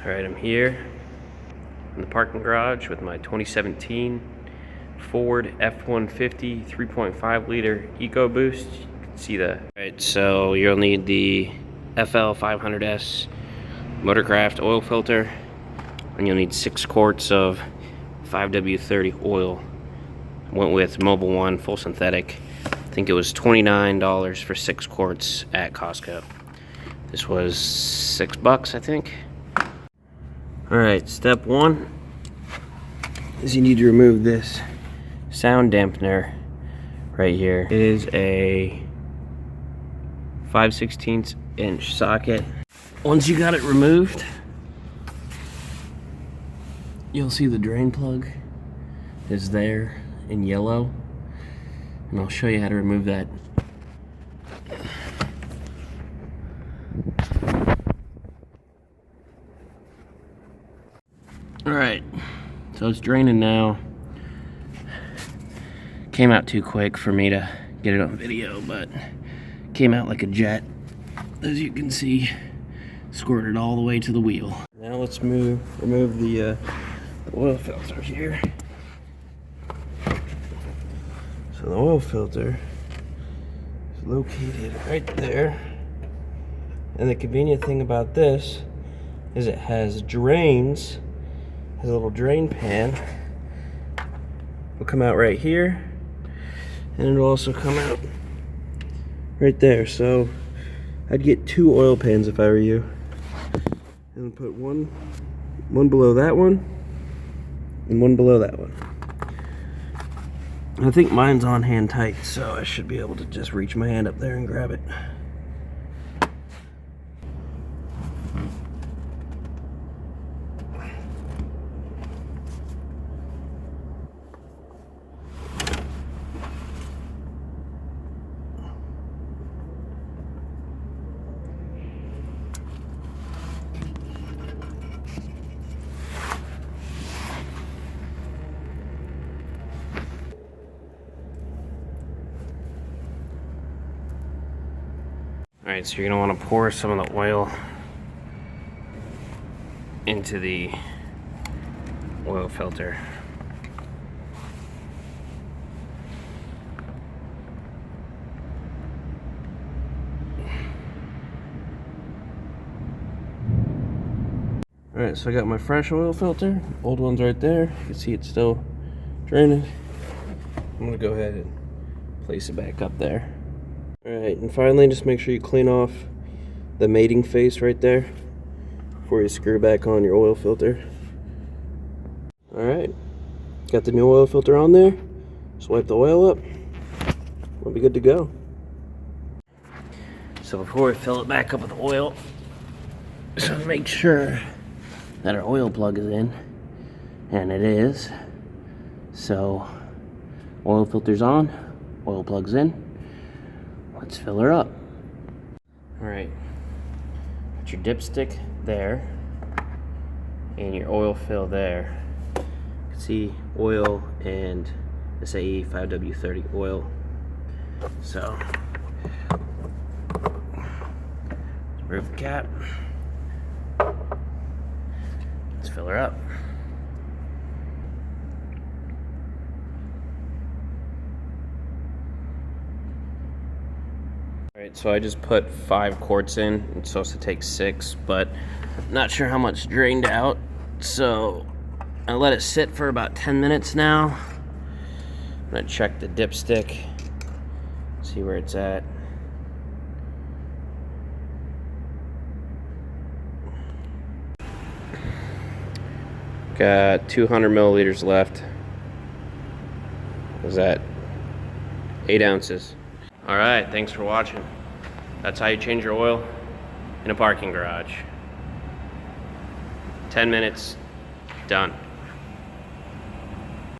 Alright, I'm here in the parking garage with my 2017 Ford F150 3.5 liter EcoBoost. You can see that. Alright, so you'll need the FL500S Motorcraft oil filter, and you'll need 6 quarts of 5W30 oil. I went with Mobil 1 full synthetic. I think it was $29 for 6 quarts at Costco. This was $6, I think. Alright, step 1 is you need to remove this sound dampener right here. It is a 5/16 inch socket. Once you got it removed, you'll see the drain plug is there in yellow, and I'll show you how to remove that. Alright, so it's draining now. Came out too quick for me to get it on video, but came out like a jet, as you can see. Squirted all the way to the wheel. Now let's remove the oil filter here. So the oil filter is located right there. And the convenient thing about this is it has drains. Has a little drain pan. It'll come out right here, and it'll also come out right there. So I'd get 2 oil pans if I were you, and put one below that one and one below that one. I think mine's on hand tight, so I should be able to just reach my hand up there and grab it. Alright, so you're going to want to pour some of the oil into the oil filter. Alright, so I got my fresh oil filter. Old one's right there. You can see it's still draining. I'm going to go ahead and place it back up there. Alright, and finally, just make sure you clean off the mating face right there before you screw back on your oil filter. Alright, got the new oil filter on there. Just wipe the oil up. We'll be good to go. So before we fill it back up with oil, just want to make sure that our oil plug is in, and it is. So oil filter's on, oil plug's in. Let's fill her up. Alright, put your dipstick there and your oil fill there. You can see oil and SAE 5W30 oil. So remove the cap. Let's fill her up. Alright, so I just put 5 quarts in. It's supposed to take 6, but not sure how much drained out. So I let it sit for about 10 minutes now. I'm gonna check the dipstick, see where it's at. Got 200 milliliters left. What was that? 8 ounces. Alright, thanks for watching. That's how you change your oil in a parking garage. 10 minutes, done.